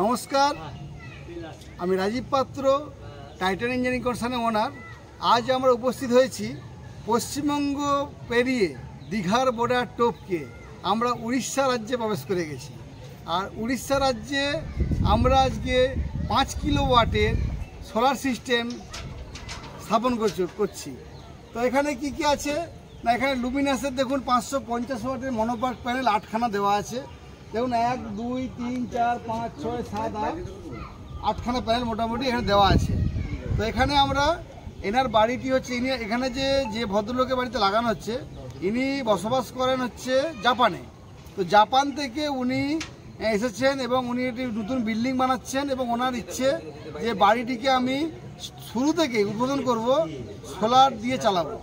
নমস্কার, আমি রাজীব পাত্র, টাইটান ইঞ্জিনিয়ারিং কনসার্নের ওনার। আজ আমরা উপস্থিত হয়েছি পশ্চিমবঙ্গ পেরিয়ে দীঘার বর্ডার টপকে আমরা উড়িষ্যা রাজ্যে প্রবেশ করে গেছি। আর উড়িষ্যা রাজ্যে আমরা আজকে 5 কিলোওয়াটের সোলার সিস্টেম স্থাপন করছি। তো এখানে কি কি আছে না, এখানে লুমিনাসের দেখুন 550 ওয়াটের মনোপার্ক প্যানেল 8খানা দেওয়া আছে। দেখুন 1 2 3 4 5 6 7 8 8খানা প্যানেল মোটামুটি এখানে দেওয়া আছে। তো এখানে আমরা এনার বাড়িটি হচ্ছে, ইনি এখানে যে ভদ্রলোকের বাড়িতে লাগানো হচ্ছে, ইনি বসবাস করেন হচ্ছে জাপানে। তো জাপান থেকে উনি এসেছেন এবং উনি একটি নতুন বিল্ডিং বানাচ্ছেন এবং ওনার ইচ্ছে যে বাড়িটিকে আমি শুরু থেকে উদ্বোধন করব, সোলার দিয়ে চালাবো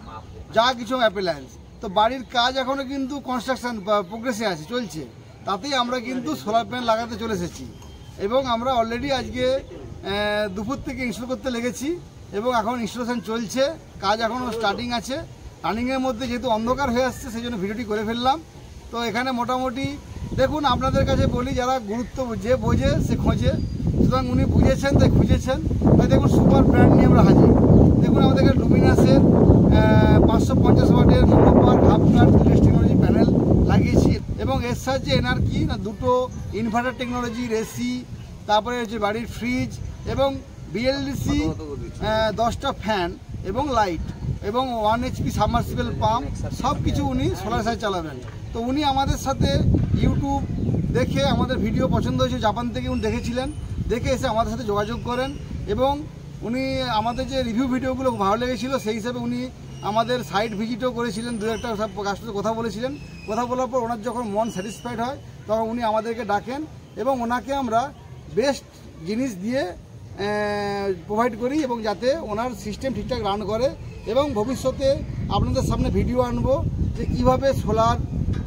যা কিছু অ্যাপ্লায়েন্স। তো বাড়ির কাজ এখনও কিন্তু কনস্ট্রাকশন প্রোগ্রেসে আছে, চলছে। তাতেই আমরা কিন্তু সোলার প্যানেল লাগাতে চলে এসেছি এবং আমরা অলরেডি আজকে দুপুর থেকে ইনস্টল করতে লেগেছি এবং এখন ইনস্টলেশন চলছে, কাজ এখনও স্টার্টিং আছে। রানিংয়ের মধ্যে যেহেতু অন্ধকার হয়ে আসছে সেই জন্য ভিডিওটি করে ফেললাম। তো এখানে মোটামুটি দেখুন, আপনাদের কাছে বলি, যারা গুরুত্ব যে বোঝে সে খোঁজে, সুতরাং উনি বুঝেছেন তাই খুঁজেছেন। তাই দেখুন সুপার ব্র্যান্ড নিয়ে আমরা হাজির। দেখুন আমাদের এখানে লুমিনাসের 550 ওয়াটের মনোপার্ক হাফ কাট টেকনোলজি প্যানেল লাগিয়েছি এবং এর সাহায্যে এনার কি না, দুটো ইনভার্টার টেকনোলজির এসি, তারপরে হচ্ছে বাড়ির ফ্রিজ এবং বিএলডিসি 10টা ফ্যান এবং লাইট এবং 1 HP সাবমার্সিবল পাম্প, সব কিছু উনি সোলার সাহায্যে চালাবেন। তো উনি আমাদের সাথে ইউটিউব দেখে আমাদের ভিডিও পছন্দ হয়েছে, জাপান থেকে উনি দেখেছিলেন, দেখে এসে আমাদের সাথে যোগাযোগ করেন এবং উনি আমাদের যে রিভিউ ভিডিওগুলো ভালো লেগেছিলো সেই হিসাবে উনি আমাদের সাইট ভিজিটও করেছিলেন, দু একটা সব কাস্টমার কথা বলেছিলেন। কথা বলার পর ওনার যখন মন স্যাটিসফাইড হয় তখন উনি আমাদেরকে ডাকেন এবং ওনাকে আমরা বেস্ট জিনিস দিয়ে প্রোভাইড করি এবং যাতে ওনার সিস্টেম ঠিকঠাক রান করে। এবং ভবিষ্যতে আপনাদের সামনে ভিডিও আনবো যে কীভাবে সোলার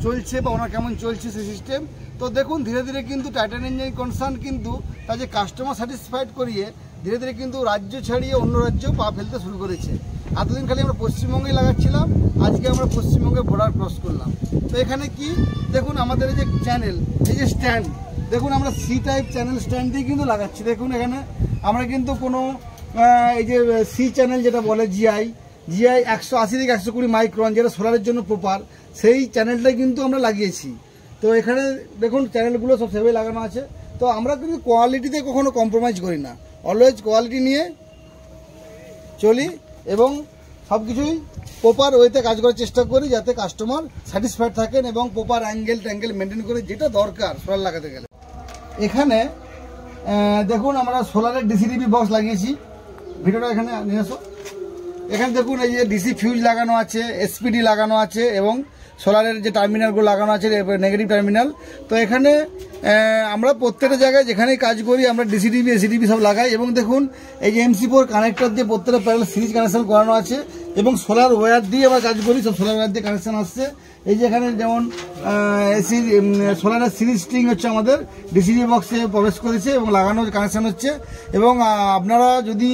চলছে বা ওনার কেমন চলছে সেই সিস্টেম। তো দেখুন ধীরে ধীরে কিন্তু টাইটান ইঞ্জিনিয়ারিং কনসার্ন কিন্তু তার যে কাস্টমার স্যাটিসফাইড করিয়ে ধীরে ধীরে কিন্তু রাজ্য ছাড়িয়ে অন্য রাজ্যেও পা ফেলতে শুরু করেছে। এতদিন খালি আমরা পশ্চিমবঙ্গেই লাগাচ্ছিলাম, আজকে আমরা পশ্চিমবঙ্গের বর্ডার ক্রস করলাম। তো এখানে কি দেখুন আমাদের এই যে চ্যানেল, এই যে স্ট্যান্ড, দেখুন আমরা সি টাইপ চ্যানেল স্ট্যান্ড দিয়ে কিন্তু লাগাচ্ছি। দেখুন এখানে আমরা কিন্তু কোনো এই যে সি চ্যানেল যেটা বলে জিআই 180 থেকে 120 মাইক্রন, যেটা সোলারের জন্য প্রপার, সেই চ্যানেলটাই কিন্তু আমরা লাগিয়েছি। তো এখানে দেখুন চ্যানেলগুলো সব সেভাবে লাগানো আছে। তো আমরা কিন্তু কোয়ালিটিতে কখনো কম্প্রোমাইজ করি না, অলওয়েজ কোয়ালিটি নিয়ে চলি এবং সব কিছুই প্রপার ওয়েতে কাজ করার চেষ্টা করি যাতে কাস্টমার স্যাটিসফাইড থাকেন এবং প্রপার অ্যাঙ্গেল মেনটেন করে যেটা দরকার সোলার লাগাতে গেলে। এখানে দেখুন আমরা সোলারের ডিসিডিবি বক্স লাগিয়েছি, ভিডিওটা এখানে নিয়ে আসো। এখানে দেখুন এই যে ডিসি ফিউজ লাগানো আছে, এসপিডি লাগানো আছে এবং সোলারের যে টার্মিনালগুলো লাগানো আছে নেগেটিভ টার্মিনাল। তো এখানে আমরা প্রত্যেকটা জায়গায় যেখানেই কাজ করি আমরা ডিসিডিবি এসিডিবি সব লাগাই এবং দেখুন এই যে MC4 কানেক্টর দিয়ে প্রত্যেকটা প্যানেল সিরিজ কানেকশন করানো আছে এবং সোলার ওয়্যার দিয়ে আমরা কাজ করি, সব সোলার ওয়্যার দিয়ে কানেকশন আসছে। এই যে এখানে যেমন এসি সোলারের সিরিজ স্ট্রিং হচ্ছে আমাদের ডিসিডি বক্সে প্রবেশ করেছে এবং লাগানো কানেকশন হচ্ছে। এবং আপনারা যদি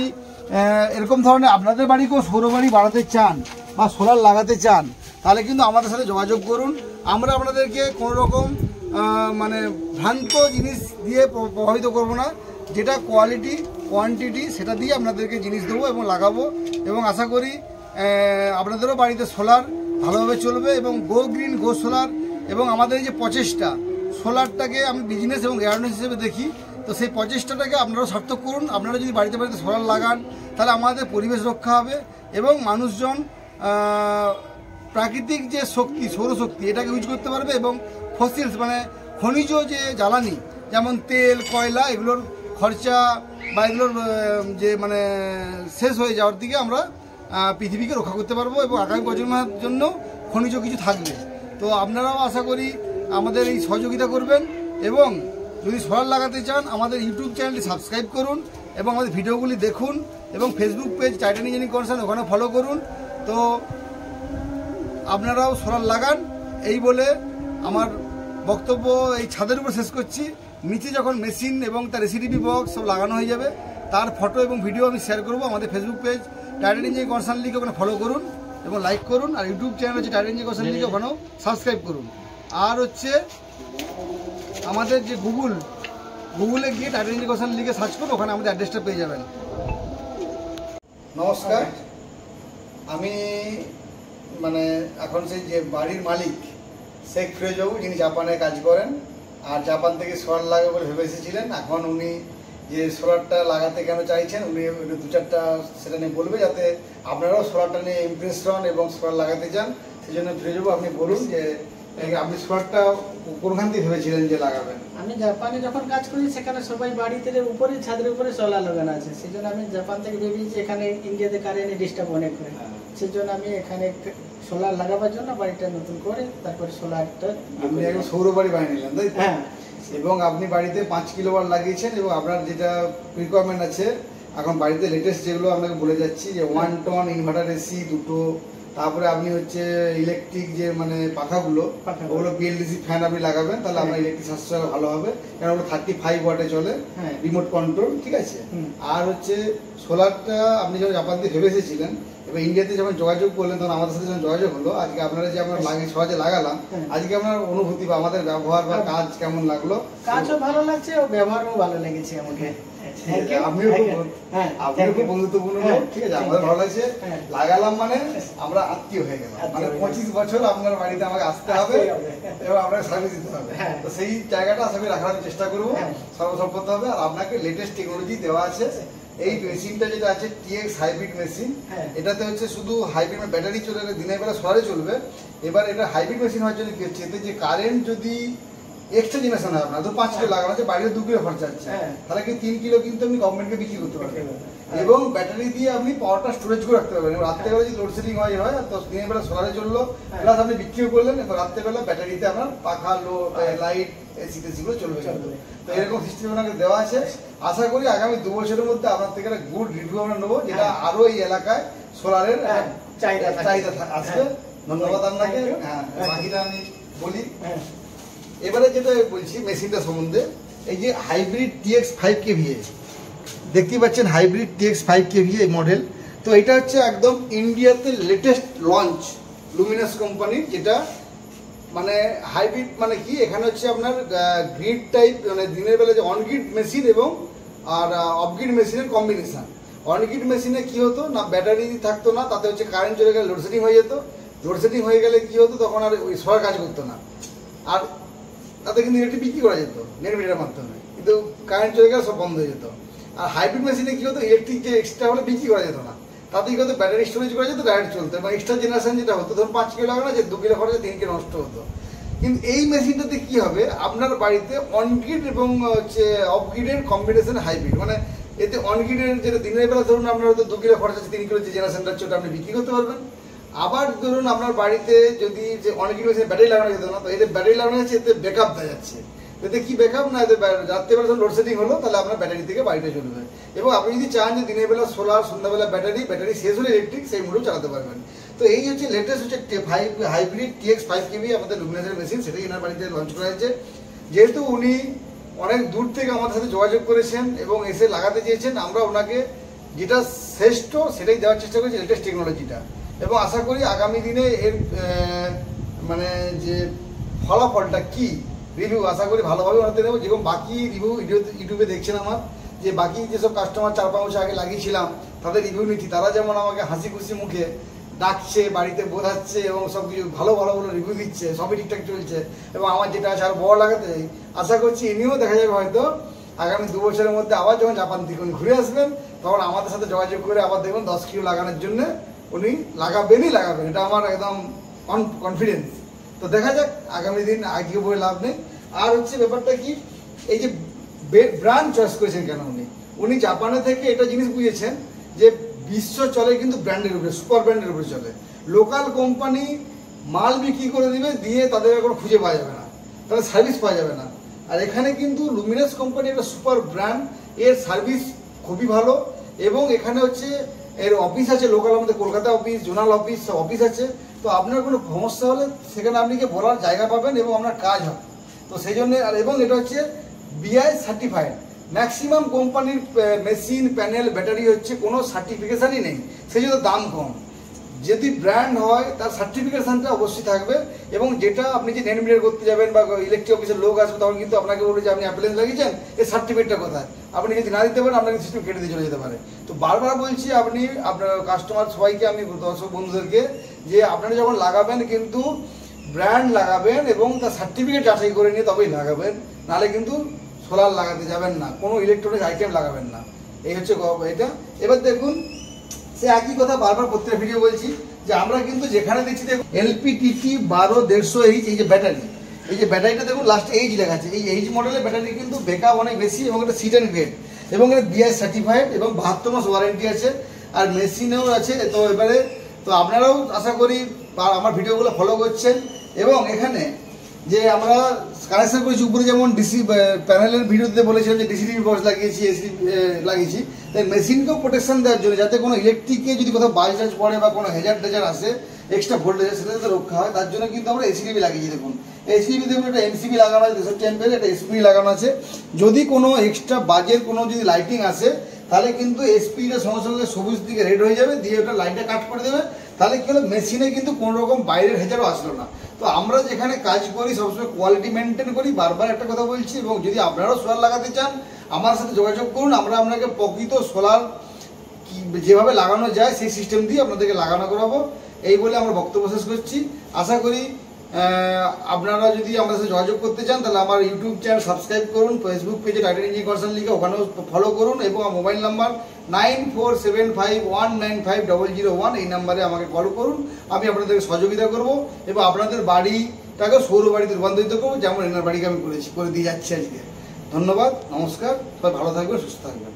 এরকম ধরনের আপনাদের বাড়িকেও সৌর বাড়ি বাড়াতে চান বা সোলার লাগাতে চান তাহলে কিন্তু আমাদের সাথে যোগাযোগ করুন। আমরা আপনাদেরকে কোনো রকম মানে ভ্রান্ত জিনিস দিয়ে প্রভাবিত করব না, যেটা কোয়ালিটি কোয়ান্টিটি সেটা দিয়ে আপনাদেরকে জিনিস দেবো এবং লাগাবো এবং আশা করি আপনাদেরও বাড়িতে সোলার ভালোভাবে চলবে এবং গো গ্রিন গো সোলার। এবং আমাদের এই যে প্রচেষ্টা, সোলারটাকে আমি বিজনেস এবং এয়ারনেস হিসেবে দেখি, তো সেই প্রচেষ্টাটাকে আপনারাও সার্থক করুন। আপনারা যদি বাড়িতে বাড়িতে সোলার লাগান তাহলে আমাদের পরিবেশ রক্ষা হবে এবং মানুষজন প্রাকৃতিক যে শক্তি সৌরশক্তি এটাকে ইউজ করতে পারবে এবং ফসিলস মানে খনিজ যে জ্বালানি যেমন তেল কয়লা এগুলোর খরচা বা এগুলোর যে মানে শেষ হয়ে যাওয়ার দিকে আমরা পৃথিবীকে রক্ষা করতে পারবো এবং আগামী প্রজন্মের জন্য খনিজ কিছু থাকবে। তো আপনারাও আশা করি আমাদের এই সহযোগিতা করবেন এবং যদি সোলার লাগাতে চান আমাদের ইউটিউব চ্যানেলটি সাবস্ক্রাইব করুন এবং আমাদের ভিডিওগুলি দেখুন এবং Facebook page Titan engineering concern ওখানে ফলো করুন। তো আপনারাও সোলার লাগান এই বলে আমার বক্তব্য এই ছাদের উপর শেষ করছি। নিচে যখন মেশিন এবং তার এসিডিবি বক্স সব লাগানো হয়ে যাবে তার ফটো এবং ভিডিও আমি শেয়ার করব। আমাদের Facebook page Titan engineering concern লিখে ওখানে ফলো করুন এবং লাইক করুন, আর ইউটিউব চ্যানেল হচ্ছে টাইটান ইঞ্জিনিয়ারিং কনসার্ন লিখে ওখানেও সাবস্ক্রাইব করুন। আর হচ্ছে আমাদের যে গুগল গুগলে গিয়ে টাইটান ইঞ্জিন কনসার্ন লিখে সার্চ করুন, ওখানে আমাদের অ্যাড্রেসটা পেয়ে যাবেন। নমস্কার, আমি মানে এখন সেই যে বাড়ির মালিক শেখ ফিরোজবাবু, যিনি জাপানে কাজ করেন আর জাপান থেকে সোলার লাগাবে বলে ভেবে এসেছিলেন। এখন উনি যে সোলারটা লাগাতে কেন চাইছেন উনি দু চারটা সেটা নিয়ে বলবে, যাতে আপনারাও সোলারটা নিয়ে ইমপ্রেসড হন এবং সোলার লাগাতে চান। সেই জন্য ফিরোজবাবু আপনি বলুন যে আপনি সোলারটা কোনখান থেকে ভেবেছিলেন যে লাগাবেন? আমি জাপানে যখন কাজ করি সেখানে সবাই বাড়িতে উপরে ছাদের উপরে সোলার লাগানো আছে, সেই জন্য আমি জাপান থেকে ভেবেছি এখানে ইন্ডিয়াতে কারেন্ট ডিস্টার্ব অনেক করে, সেই জন্য আমি এখানে সোলার লাগাবার জন্য বাড়িটা নতুন করে তারপরে সোলারটা আপনি একদম সৌর বাড়ি বানিয়ে নিলেন, তাই? হ্যাঁ। এবং আপনি বাড়িতে 5 কিলোওয়াট লাগিয়েছেন এবং আপনার যেটা রিকোয়ারমেন্ট আছে এখন বাড়িতে লেটেস্ট যেগুলো আপনাকে বলে যাচ্ছি যে 1 টন ইনভার্টার এসি দুটো, তারপরে আপনি হচ্ছে ইলেকট্রিক যে মানে পাখাগুলো ওগুলো পিএলডিসি ফ্যান আপনি লাগাবেন, তাহলে আপনার ইলেকট্রিক সাশ্রয় ভালো হবে, কারণ ওগুলো 35 ওয়াটে চলে, রিমোট কন্ট্রোল, ঠিক আছে? আর হচ্ছে সোলারটা আপনি যখন জাপান দিয়ে ভেবে এসেছিলেন, এবার ইন্ডিয়াতে যখন যোগাযোগ করলেন তখন আমাদের সাথে যখন যোগাযোগ হলো, আজকে আপনারা যে আমরা সহজে লাগালাম, আজকে আপনার অনুভূতি বা আমাদের ব্যবহার বা কাজ কেমন লাগলো? কাজও ভালো লাগছে ও ব্যবহারও ভালো লেগেছে আমাকে। আপনিও খুব বন্ধুত্বপূর্ণ লোক, ঠিক আছে? আমাদের ভালো লাগছে, লাগালাম মানে আমরা আত্মীয় হয়ে গেলাম, মানে 25 বছর আপনার বাড়িতে আমাকে আসতে হবে এবং আপনাকে সার্ভিস দিতে হবে। তো সেই জায়গাটা আশা করি রাখার চেষ্টা করবো, সর্বসম্পদ হবে। আর আপনাকে লেটেস্ট টেকনোলজি দেওয়া আছে। এই মেশিনটা যেটা আছে টিএক্স হাইব্রিড মেশিন, এটাতে হচ্ছে শুধু হাইব্রিড ব্যাটারি চলে, দিনের বেলা সোলারে চলবে। এবার এটা হাইব্রিড মেশিন হওয়ার জন্য কি হচ্ছে, এতে যে কারেন্ট যদি এক্সট্রা জেনারেশন হয় আপনার, তো 5 কিলো লাগানো আছে, বাইরে 2 কিলো খরচা আছে, তাহলে কি 3 কিলো কিন্তু আপনি গভর্নমেন্টকে বিক্রি করতে পারবেন এবং ব্যাটারি দিয়ে আপনি পাওয়ারটা স্টোরেজ করে রাখতে পারবেন। রাত্রেবেলা যদি লোডশেডিং হয় তো দিনের বেলা সোলারে চললো, প্লাস আপনি বিক্রিও করলেন, এবং রাত্রেবেলা ব্যাটারিতে আপনার পাখা লাইট এসি টেসিগুলো চলবে। তো এরকম সিস্টেম আপনাকে দেওয়া আছে। আশা করি আগামী 2 বছরের মধ্যে আপনার থেকে একটা গুড রিভিউ আমরা নেবো, যেটা আরো এই এলাকায় সোলারের চাহিদা আসবে। ধন্যবাদ আপনাকে। হ্যাঁ, বাকিটা আমি বলি। এবারে যেটা বলছি মেশিনটা সম্বন্ধে, এই যে হাইব্রিড টিএক্স 5 KVA দেখতেই পাচ্ছেন, হাইব্রিড টিএক্স 5 KVA মডেল। তো এটা হচ্ছে একদম ইন্ডিয়াতে লেটেস্ট লঞ্চ লুমিনাস কোম্পানির, যেটা মানে হাইব্রিড মানে কি, এখানে হচ্ছে আপনার গ্রিড টাইপ, মানে দিনের বেলা যে অনগ্রিড মেশিন এবং আর অফগ্রিড মেশিনের কম্বিনেশন। অনগ্রিড মেশিনে কি হতো না, ব্যাটারি থাকতো না, তাতে হচ্ছে কারেন্ট চলে গেলে লোডশেডিং হয়ে যেত। লোডশেডিং হয়ে গেলে কি হতো, তখন আর ওই সোলার কাজ করতো না, আর তাতে কিন্তু ইলেকট্রিক বিক্রি করা যেত নেট মিটারের মাধ্যমে, কিন্তু কারেন্ট চলে গেলে সব বন্ধ হয়ে যেত। আর হাইব্রিড মেশিনে কি হতো, ইলেকট্রিক যে এক্সট্রা হলে বিক্রি করা যেত না, তাতে কি হতো ব্যাটারি স্টোরেজ করা যেত, ডাইরেক্ট চলতো। এবং এক্সট্রা জেনারেশন যেটা হতো, ধরুন 5 কিলো লাগানো যে 2 কিলো খরচে 3 কিলো নষ্ট হতো। কিন্তু এই মেশিনটাতে কি হবে, আপনার বাড়িতে অনগ্রিড এবং হচ্ছে অফগ্রিডের কম্বিনেশন হাইব্রিড, মানে এতে অনগ্রিডের যেটা দিনের বেলা ধরুন আপনার হয়তো 2 কিলো খরচ আছে, 3 কিলো যে জেনারেশনটা হচ্ছে ওটা আপনি বিক্রি করতে পারবেন। আবার ধরুন আপনার বাড়িতে যদি যে অনগ্রিড মেশিনে ব্যাটারি লাগানো যেত না, তো এতে ব্যাটারি লাগানো যাচ্ছে, এতে ব্যাকআপ দেওয়া যাচ্ছে। এতে কি ব্যাকআপ না, এতে রাত্রেবেলা যখন লোডশেডিং হলো তাহলে আপনার ব্যাটারি থেকে বাড়িটা চলবে। এবং আপনি যদি চান যে দিনের বেলা সোলার, সন্ধ্যাবেলা ব্যাটারি শেষ হলে ইলেকট্রিক, সেই মোডেও চালাতে পারবেন। তো এই হচ্ছে লেটেস্ট হচ্ছে হাইব্রিড টিএক্স 5 KVA আমাদের লুমিনাসের মেশিন, সেটাই এনার বাড়িতে লঞ্চ করা হয়েছে। যেহেতু উনি অনেক দূর থেকে আমাদের সাথে যোগাযোগ করেছেন এবং এসে লাগাতে চেয়েছেন, আমরা ওনাকে যেটা শ্রেষ্ঠ সেটাই দেওয়ার চেষ্টা করেছি, লেটেস্ট টেকনোলজিটা। এবং আশা করি আগামী দিনে এর মানে যে ফলাফলটা কি রিভিউ আশা করি ভালোভাবে ওনাতে দেবো। যেরকম বাকি রিভিউ ইউটিউবে দেখছেন আমার, যে বাকি যেসব কাস্টমার 4-5 বছর আগে লাগিয়েছিলাম তাদের রিভিউ নিচ্ছি, তারা যেমন আমাকে হাসি খুশি মুখে ডাকছে, বাড়িতে বোঝাচ্ছে এবং সব কিছু ভালো ভালো রিভিউ দিচ্ছে, সবই ঠিকঠাক চলছে। এবং আমার যেটা আছে আর বড় লাগাতে চাই, আশা করছি ইনিও দেখা যাবে হয়তো আগামী 2 বছরের মধ্যে আবার যখন জাপান থেকে উনি ঘুরে আসবেন, তখন আমাদের সাথে যোগাযোগ করে আবার দেখবেন 10 কিলো লাগানোর জন্য উনি লাগাবেন, এটা আমার একদম কনফিডেন্স। তো দেখা যাক আগামী দিন, আজকে বলে লাভ নেই। আর হচ্ছে ব্যাপারটা কি, এই যে ব্র্যান্ড চয়েস করেছেন কেন উনি জাপানে থেকে এটা জিনিস বুঝেছেন যে বিশ্ব চলে কিন্তু ব্র্যান্ডের উপরে, সুপার ব্র্যান্ডের উপরে চলে। লোকাল কোম্পানি মাল বিক্রি করে দিবে, দিয়ে তাদের কোনো খুঁজে পাওয়া যাবে না, তাহলে সার্ভিস পাওয়া যাবে না। আর এখানে কিন্তু লুমিনাস কোম্পানি একটা সুপার ব্র্যান্ড, এর সার্ভিস খুবই ভালো। এবং এখানে হচ্ছে এর অফিস আছে, লোকাল আমাদের কলকাতা অফিস, জোনাল অফিস, সব অফিস আছে। তো আপনার কোনো সমস্যা হলে সেখানে আপনি গিয়ে বলার জায়গা পাবেন এবং আপনার কাজ হবে। তো সেই জন্য, আর এবং এটা হচ্ছে BI সার্টিফাইড। ম্যাক্সিমাম কোম্পানির মেশিন, প্যানেল, ব্যাটারি হচ্ছে কোনো সার্টিফিকেশানই নেই, সেই জন্য দাম কম। যদি ব্র্যান্ড হয় তার সার্টিফিকেশনটা অবশ্যই থাকবে, এবং যেটা আপনি যে নেট মিটার করতে যাবেন বা ইলেকট্রিক অফিসের লোক আসবে তখন কিন্তু আপনাকে বলবে যে আপনি অ্যাপ্লায়েন্স লাগিয়েছেন, এই সার্টিফিকেটটা কোথায়, আপনি যদি না দিতে পারেন আপনাকে সিস্টেম কেটে দিয়ে চলে যেতে পারে। তো বারবার বলছি আপনি আপনার কাস্টমার সবাইকে, আমি দর্শক বন্ধুদেরকে, যে আপনারা যখন লাগাবেন কিন্তু ব্র্যান্ড লাগাবেন এবং তার সার্টিফিকেট যাচাই করে নিয়ে তবেই লাগাবেন, নাহলে কিন্তু সোলার লাগাতে যাবেন না, কোনো ইলেকট্রনিক আইটেম লাগাবেন না। এই হচ্ছে এটা। এবার দেখুন সে একই কথা বারবার প্রত্যেক ভিডিও বলছি যে আমরা কিন্তু যেখানে দেখছি দেখুন LPTT 12100H, এই যে ব্যাটারি, এই যে ব্যাটারিটা দেখুন লাস্টে এইচ লেখা আছে, এই এইচ মডেলের ব্যাটারি কিন্তু ব্যাকআপ অনেক বেশি এবং এটা সিট অ্যান্ড গ্রেড এবং এটা BIS সার্টিফাইড এবং 72 মাস ওয়ারেন্টি আছে আর মেশিনেও আছে। তো এবারে তো আপনারাও আশা করি আমার ভিডিওগুলো ফলো করছেন, এবং এখানে যে আমরা কানেকশন করেছি উপরে যেমন ডিসি প্যানেলের ভিডিওতে বলেছিলাম যে ডিসি বক্স লাগিয়েছি, এসি লাগিয়েছি, তাই মেশিনকেও প্রোটেকশন দেওয়ার জন্য যাতে কোনো ইলেকট্রিকে যদি কোথাও বাজ টাজ পড়ে বা কোনো হেজার আসে এক্সট্রা ভোল্টেজ সেটা যাতে রক্ষা হয়, তার জন্য কিন্তু আমরা SCB লাগিয়েছি। দেখুন SCB দেখুন, একটা MCB লাগানো আছে 63 অ্যাম্পিয়ার, একটা SPB লাগানো আছে। যদি কোনো এক্সট্রা বাজের কোনো যদি লাইটিং আসে তাহলে কিন্তু SPটা সঙ্গে সঙ্গে সবুজ দিকে রেড হয়ে যাবে, দিয়ে ওটা লাইনটা কাট করে দেবে, তাহলে কি হলো মেশিনে কিন্তু কোনো রকম বাইরের হেজারও আসলো না। তো আমরা যেখানে কাজ করি সবসময় কোয়ালিটি মেনটেন করি, বারবার একটা কথা বলছি, এবং যদি আপনারাও সোলার লাগাতে চান আমার সাথে যোগাযোগ করুন, আমরা আপনাকে প্রকৃত সোলার যেভাবে লাগানো যায় সেই সিস্টেম দিয়ে আপনাদেরকে লাগানো করাবো। এই বলে আমরা বক্তব্য শেষ করছি। আশা করি আপনারা যদি আমার সাথে যোগাযোগ করতে চান তাহলে আমার ইউটিউব চ্যানেল সাবস্ক্রাইব করুন, ফেসবুক পেজে টাইটান ইঞ্জিনিয়ারিং কনসাল্ট লিখে ওখানেও ফলো করুন, এবং মোবাইল নাম্বার 9475195001 এই নাম্বারে আমাকে কল করুন। আমি আপনাদেরকে সহযোগিতা করব এবং আপনাদের বাড়িটাকে সৌর বাড়িতে রূপান্তরিত করবো, যেমন এনার বাড়িকে আমি করে দিয়ে যাচ্ছি আজকে। ধন্যবাদ, নমস্কার, সবাই ভালো থাকবেন, সুস্থ থাকবেন।